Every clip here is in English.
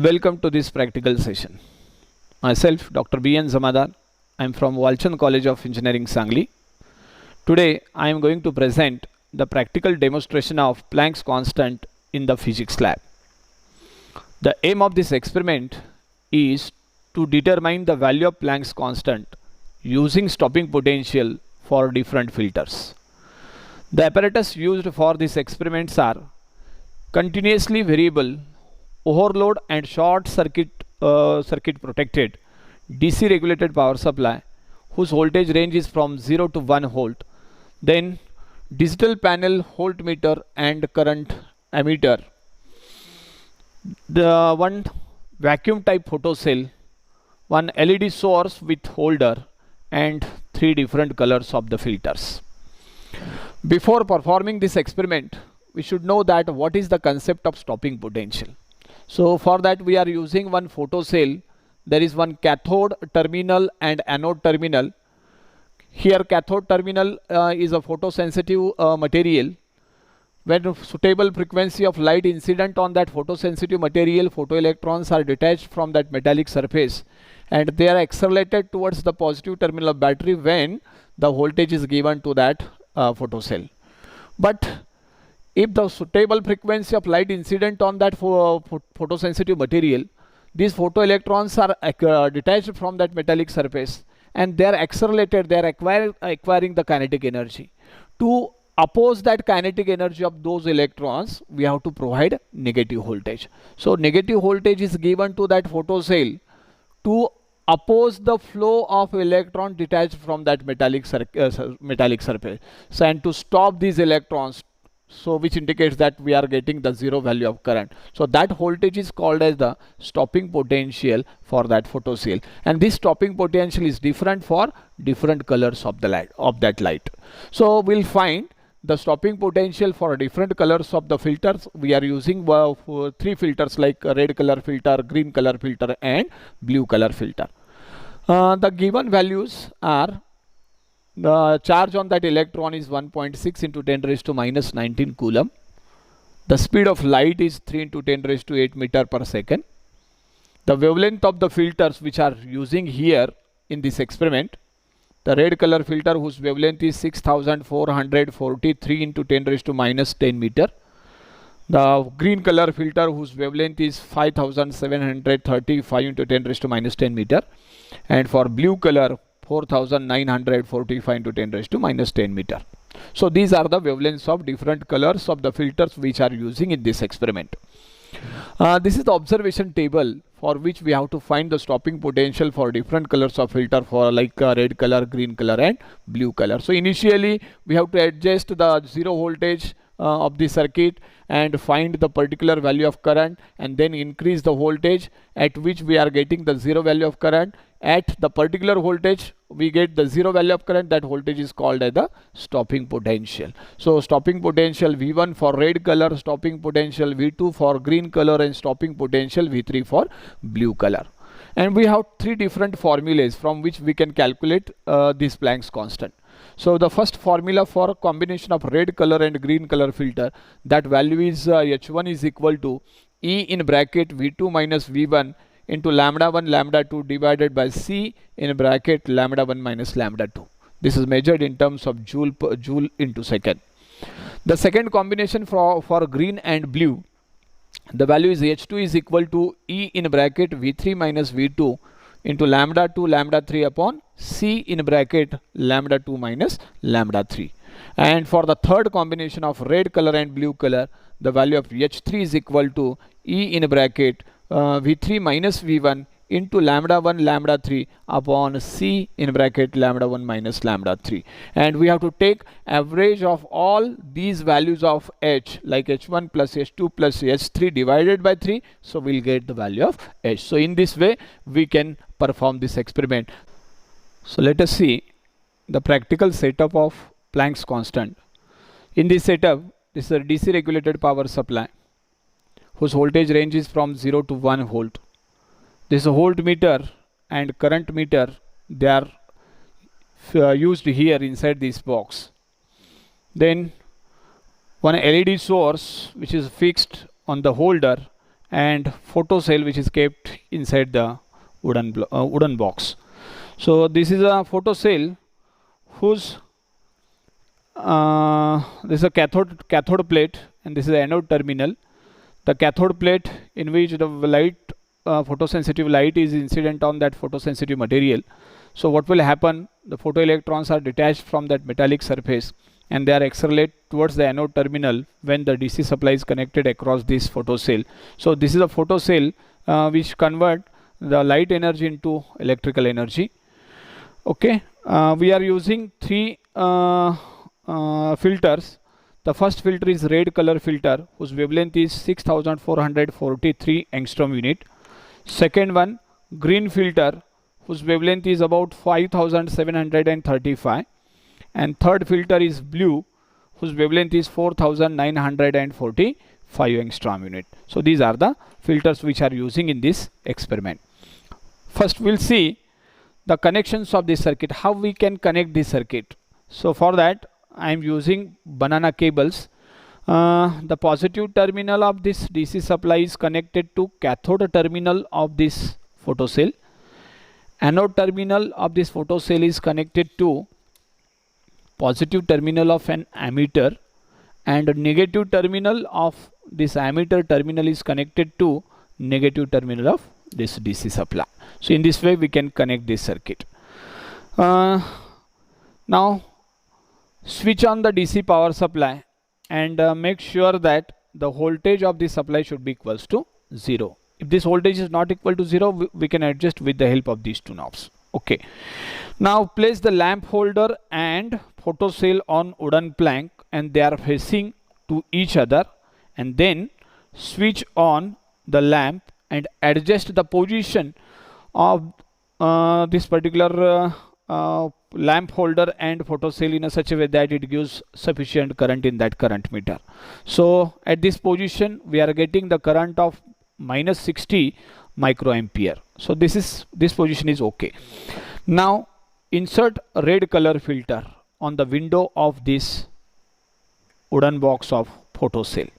Welcome to this practical session. Myself, Dr. B.N. Zamadar. I am from Walchand College of Engineering, Sangli. Today, I am going to present the practical demonstration of Planck's constant in the physics lab. The aim of this experiment is to determine the value of Planck's constant using stopping potential for different filters. The apparatus used for these experiments are continuously variable overload and short circuit protected DC regulated power supply whose voltage range is from 0 to 1 volt, then digital panel voltmeter and current ammeter, the one vacuum type photocell, one LED source with holder, and 3 different colors of the filters. Before performing this experiment, we should know that what is the concept of stopping potential. So for that we are using one photocell. There is one cathode terminal and anode terminal. Here cathode terminal is a photosensitive material. When suitable frequency of light incident on that photosensitive material, photoelectrons are detached from that metallic surface and they are accelerated towards the positive terminal of battery when the voltage is given to that photocell. But if the suitable frequency of light incident on that photosensitive material, these photoelectrons are detached from that metallic surface and they are accelerated, they are acquiring the kinetic energy. To oppose that kinetic energy of those electrons, we have to provide negative voltage. So negative voltage is given to that photocell to oppose the flow of electron detached from that metallic surface. So, and to stop these electrons, so which indicates that we are getting the zero value of current. So that voltage is called as the stopping potential for that photocell, and this stopping potential is different for different colors of the light of that light. So we'll find the stopping potential for different colors of the filters. We are using 3 filters like red color filter, green color filter and blue color filter. The given values are: the charge on that electron is 1.6 into 10 raised to minus 19 coulomb. The speed of light is 3 into 10 raised to 8 meter per second. The wavelength of the filters which are using here in this experiment: the red color filter whose wavelength is 6443 into 10 raised to minus 10 meter. The green color filter whose wavelength is 5735 into 10 raised to minus 10 meter. And for blue color 4945 into 10 raised to minus 10 meter. So these are the wavelengths of different colors of the filters which are using in this experiment. This is the observation table for which we have to find the stopping potential for different colors of filter, for like red color, green color and blue color. So initially we have to adjust the zero voltage of the circuit and find the particular value of current, and then increase the voltage at which we are getting the zero value of current. At the particular voltage we get the zero value of current. That voltage is called as the stopping potential. So stopping potential V1 for red color, stopping potential V2 for green color and stopping potential V3 for blue color. And we have 3 different formulas from which we can calculate this Planck's constant. So the first formula for combination of red color and green color filter, that value is H1 is equal to E in bracket V2 minus V1 into lambda 1 lambda 2 divided by C in bracket lambda 1 minus lambda 2. This is measured in terms of joule into second. The second combination for green and blue, the value is H2 is equal to E in bracket V3 minus V2 into lambda 2 lambda 3 upon C in bracket lambda 2 minus lambda 3. And for the third combination of red color and blue color, the value of H3 is equal to E in bracket V3 minus V1 into lambda 1 lambda 3 upon C in bracket lambda 1 minus lambda 3. And we have to take average of all these values of H, like H1 plus H2 plus H3 divided by 3. So we'll get the value of H. So in this way we can perform this experiment. So let us see the practical setup of Planck's constant. In this setup, this is a DC regulated power supply whose voltage range is from 0 to 1 volt. This is a voltmeter and current meter. They are used here inside this box. Then one LED source which is fixed on the holder, and photocell which is kept inside the wooden box. So this is a photocell whose this is a cathode plate, and this is the anode terminal. The cathode plate in which the light photosensitive light is incident on that photosensitive material. So what will happen, the photoelectrons are detached from that metallic surface and they are accelerate towards the anode terminal when the DC supply is connected across this photocell. So this is a photocell which convert the light energy into electrical energy. Okay, we are using three filters. The first filter is red color filter whose wavelength is 6443 angstrom unit. Second one, green filter whose wavelength is about 5735, and third filter is blue whose wavelength is 4945 angstrom unit. So these are the filters which are using in this experiment. First we'll see the connections of this circuit, how we can connect this circuit. So for that I am using banana cables. The positive terminal of this DC supply is connected to cathode terminal of this photocell. Anode terminal of this photocell is connected to positive terminal of an ammeter, and negative terminal of this ammeter terminal is connected to negative terminal of this DC supply. So in this way we can connect this circuit. Now switch on the DC power supply and make sure that the voltage of the supply should be equals to 0. If this voltage is not equal to 0, we can adjust with the help of these two knobs. Okay. Now place the lamp holder and photocell on wooden plank and they are facing to each other, and then switch on the lamp and adjust the position of this particular lamp holder and photocell in a such a way that it gives sufficient current in that current meter. So at this position we are getting the current of minus 60 microampere. So this position is okay. Now insert a red color filter on the window of this wooden box of photocell.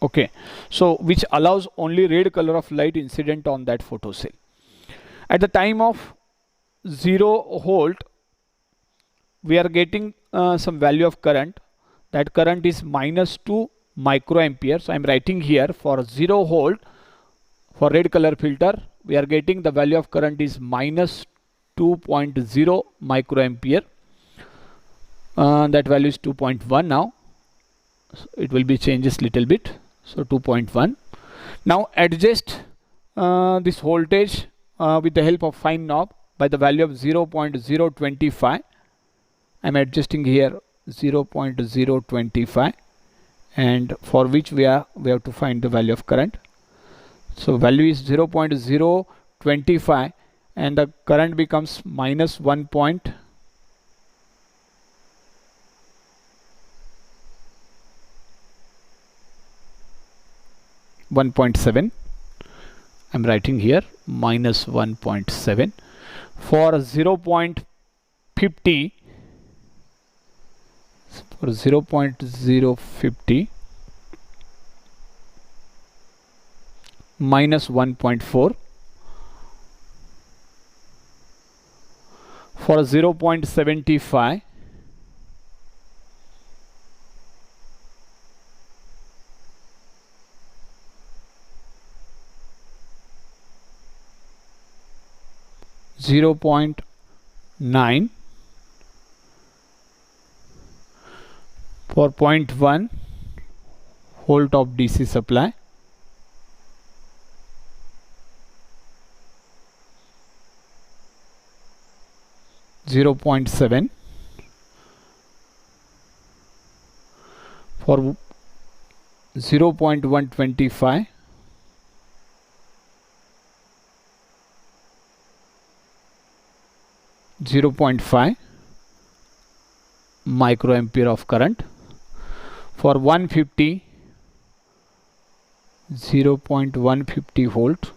Okay, so which allows only red color of light incident on that photocell. At the time of 0 volt we are getting some value of current. That current is minus 2 microampere. So I am writing here for 0 volt for red color filter we are getting the value of current is minus 2.0 microampere. That value is 2.1 now. So it will be changes little bit. So 2.1. Now adjust this voltage with the help of fine knob by the value of 0.025. I am adjusting here 0.025, and for which we have to find the value of current. So value is 0.025 and the current becomes minus 1.7. I'm writing here minus 1.7. For 0.50 minus 1.4. For 0.75 0.9. For 0.1 volt of DC supply, 0.7. For 0.125, 0.5 microampere of current. For 150, 0.150 volt.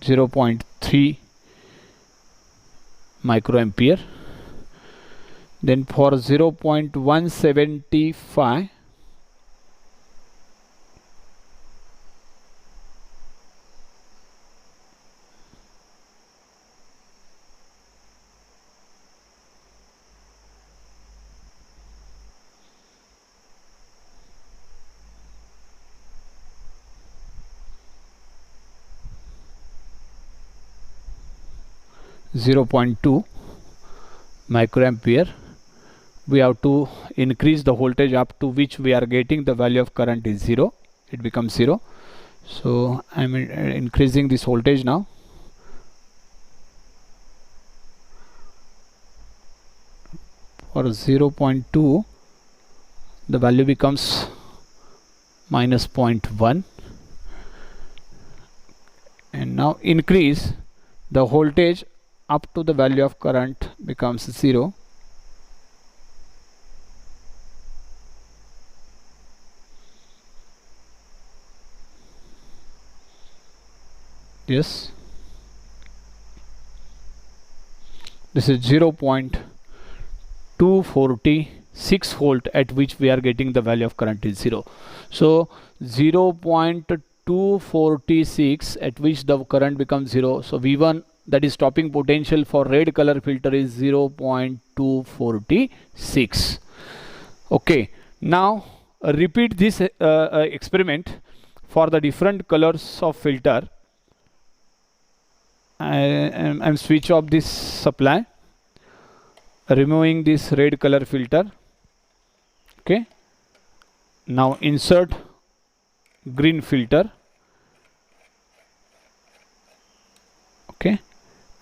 0.3 microampere. Then for 0.175, (0.2 microampere), we have to increase the voltage up to which we are getting the value of current is 0. It becomes 0. So I'm increasing this voltage now. For 0.2, the value becomes minus 0.1, and now increase the voltage up to the value of current becomes 0. Yes, this is 0.246 volt at which we are getting the value of current is 0. So 0.246 at which the current becomes 0. So V1, that is stopping potential for red color filter, is 0.246. Okay, now repeat this experiment for the different colors of filter. I'm switch off this supply, removing this red color filter. Okay, now insert green filter. Okay,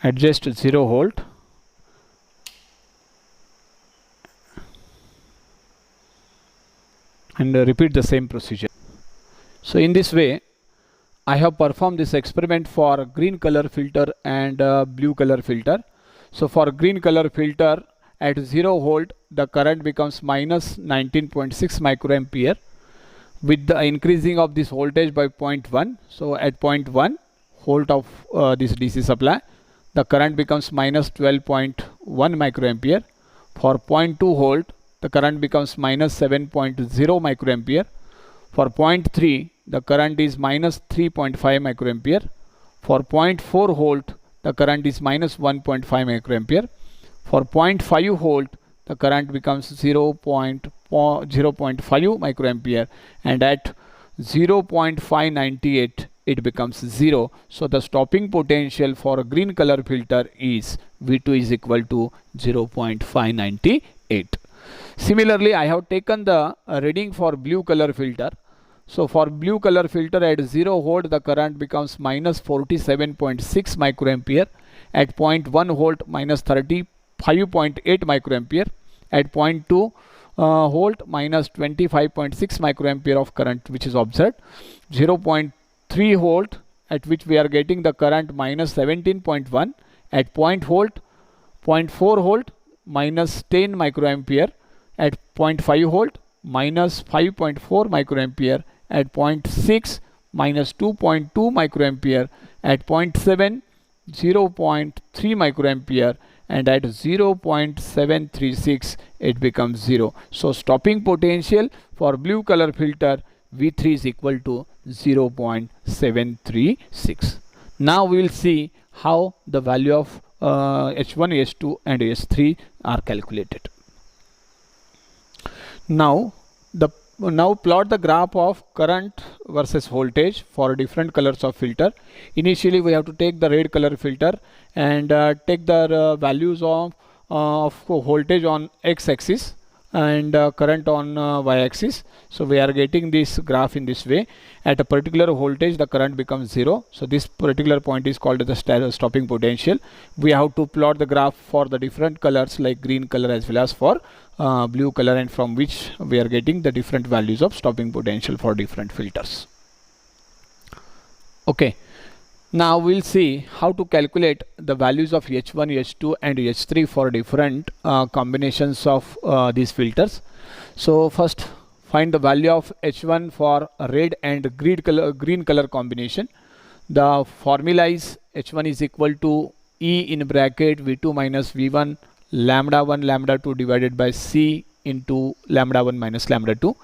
adjust 0 volt, and repeat the same procedure. So in this way I have performed this experiment for green color filter and blue color filter. So for green color filter, at 0 volt the current becomes minus 19.6 microampere with the increasing of this voltage by 0.1. So at 0.1 volt of this DC supply, the current becomes minus 12.1 microampere. For 0.2 volt, the current becomes minus 7.0 microampere. For 0.3, the current is minus 3.5 microampere. For 0.4 volt, the current is minus 1.5 microampere. For 0.5 volt, the current becomes 0.5 microampere, and at 0.598 it becomes 0. So the stopping potential for a green color filter is V2 is equal to 0.598. Similarly, I have taken the reading for blue color filter. So for blue color filter, at 0 volt the current becomes minus 47.6 microampere. At 0.1 volt, minus 35.8 microampere. At 0.2 volt, minus 25.6 microampere of current which is observed. 0.3 volt, at which we are getting the current minus 17.1. At 0.4 volt, minus 10 microampere. At 0.5 volt, minus 5.4 microampere. At 0.6, minus 2.2 microampere. At 0.7, 0.3 microampere, and at 0.736 it becomes 0. So stopping potential for blue color filter V3 is equal to 0.736. Now we will see how the value of H1, H2 and H3 are calculated. Now plot the graph of current versus voltage for different colors of filter. Initially we have to take the red color filter and take the values of voltage on x-axis and current on y-axis. So we are getting this graph in this way. At a particular voltage the current becomes 0. So this particular point is called the stopping potential. We have to plot the graph for the different colors like green color as well as for blue color, and from which we are getting the different values of stopping potential for different filters. Okay, now we'll see how to calculate the values of H1, H2 and H3 for different combinations of these filters. So first find the value of H1 for red and green color combination. The formula is H1 is equal to E in bracket V2 minus V1 lambda 1 lambda 2 divided by C into lambda 1 minus lambda 2.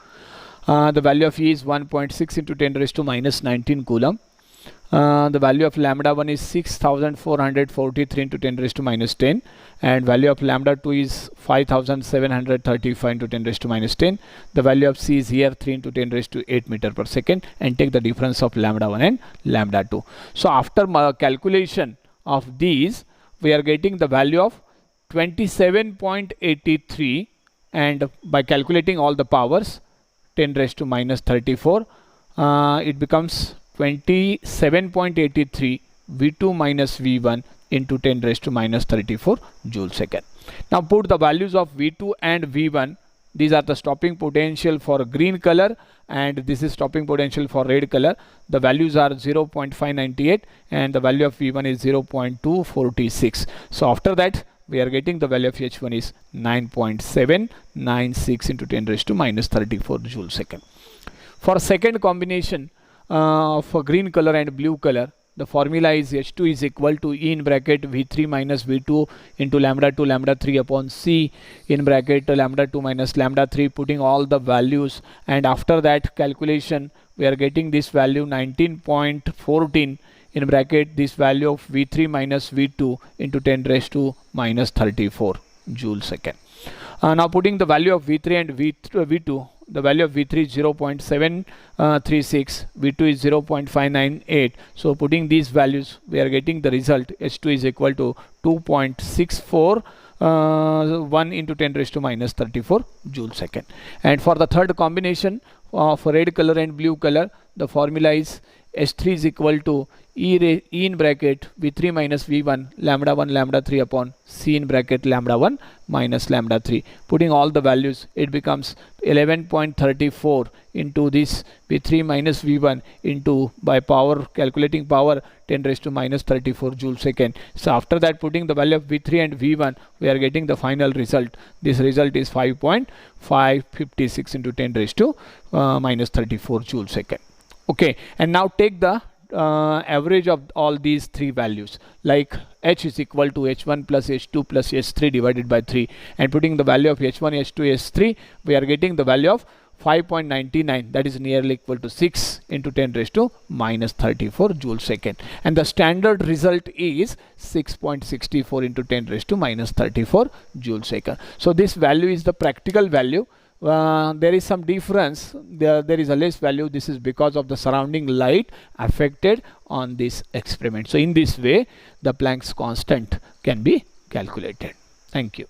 The value of E is 1.6 into 10 raised to minus 19 coulomb. The value of lambda 1 is 6443 into 10 raised to minus 10, and value of lambda 2 is 5735 into 10 raised to minus 10. The value of C is here 3 into 10 raised to 8 meter per second, and take the difference of lambda 1 and lambda 2. So after calculation of these, we are getting the value of 27.83, and by calculating all the powers 10 raised to minus 34, it becomes 27.83 V2 minus V1 into 10 raised to minus 34 joule second. Now put the values of V2 and V1. These are the stopping potential for green color, and this is stopping potential for red color. The values are 0.598 and the value of V1 is 0.246. So after that, we are getting the value of H1 is 9.796 into 10 raised to minus 34 joule second. For second combination for green color and blue color, the formula is H2 is equal to E in bracket V3 minus V2 into lambda 2 lambda 3 upon C in bracket lambda 2 minus lambda 3, putting all the values, and after that calculation we are getting this value 19.14 in bracket this value of V3 minus V2 into 10 raised to minus 34 joule second. Now putting the value of V3 and V2, the value of V3 is 0.736, V2 is 0.598. So putting these values, we are getting the result H2 is equal to 2.641 into 10 raised to minus 34 joule second. And for the third combination for red color and blue color, the formula is H3 is equal to E in bracket V3 minus V1 lambda 1 lambda 3 upon C in bracket lambda 1 minus lambda 3. Putting all the values, it becomes 11.34 into this V3 minus V1 into, by power, calculating power, 10 raised to minus 34 joule second. So after that, putting the value of V3 and V1, we are getting the final result. This result is 5.556 into 10 raised to minus 34 joule second. Okay, and now take the average of all these three values, like H is equal to H1 plus H2 plus H3 divided by 3, and putting the value of H1, H2, H3, we are getting the value of 5.99, that is nearly equal to 6 into 10 raised to minus 34 joule second, and the standard result is 6.64 into 10 raised to minus 34 joule second. So this value is the practical value. There is some difference, there is a less value. This is because of the surrounding light affected on this experiment. So in this way, the Planck's constant can be calculated. Thank you.